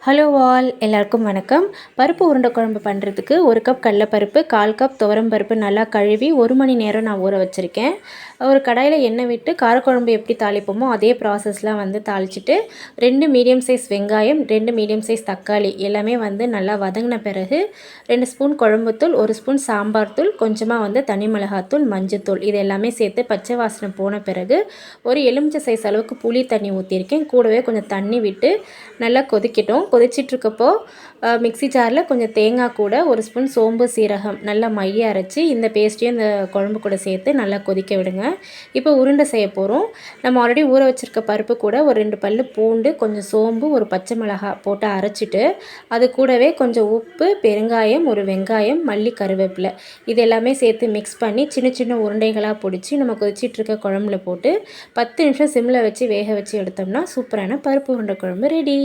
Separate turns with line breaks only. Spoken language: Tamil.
ஹலோ ஆல், எல்லாருக்கும் வணக்கம். பருப்பு உருண்டை குழம்பு பண்ணுறதுக்கு 1 கப் கடலைப்பருப்பு, 1/4 கப் துவரம் பருப்பு நல்லா கழுவி 1 மணி நேரம் நான் ஊற வச்சுருக்கேன். ஒரு கடாயில் எண்ணெய் விட்டு காரக்குழம்பு எப்படி தாளிப்போமோ அதே ப்ராசஸ்லாம் தாளிச்சிட்டு 2 மீடியம் சைஸ் வெங்காயம், 2 மீடியம் சைஸ் தக்காளி எல்லாமே நல்லா வதங்கின பிறகு 2 ஸ்பூன் குழம்புத்தூள், 1 ஸ்பூன் சாம்பார் தூள், கொஞ்சமாக தனி மிளகாத்தூள், மஞ்சத்தூள் இது எல்லாமே சேர்த்து பச்சை வாசனை போன பிறகு ஒரு எலுமிச்சை சைஸ் அளவுக்கு புளி தண்ணி ஊற்றிருக்கேன். கூடவே கொஞ்சம் தண்ணி விட்டு நல்லா கொதிக்கட்டும். கொதிச்சிட்ருக்கப்போ மிக்ஸி ஜாரில் கொஞ்சம் தேங்காய் கூட 1 ஸ்பூன் சோம்பு, சீரகம் நல்லா மைய அரைச்சி இந்த பேஸ்ட்டையும் இந்த குழம்பு கூட சேர்த்து நல்லா கொதிக்க விடுங்க. இப்போ உருண்டை செய்ய போகிறோம். நம்ம ஆல்ரெடி ஊற வச்சுருக்க பருப்பு கூட ஒரு 2 பல்லு பூண்டு, கொஞ்சம் சோம்பு, ஒரு பச்சை மிளகாய் போட்டு அரைச்சிட்டு அது கூடவே கொஞ்சம் உப்பு, பெருங்காயம், ஒரு வெங்காயம், மல்லி, கருவேப்பிலை இது எல்லாமே சேர்த்து மிக்ஸ் பண்ணி சின்ன சின்ன உருண்டைகளாக பிடிச்சி நம்ம கொதிச்சிட்ருக்க குழம்புல போட்டு 10 நிமிஷம் சிம்மில் வச்சு வேக வச்சு எடுத்தோம்னா சூப்பரான பருப்பு உருண்டை குழம்பு ரெடி.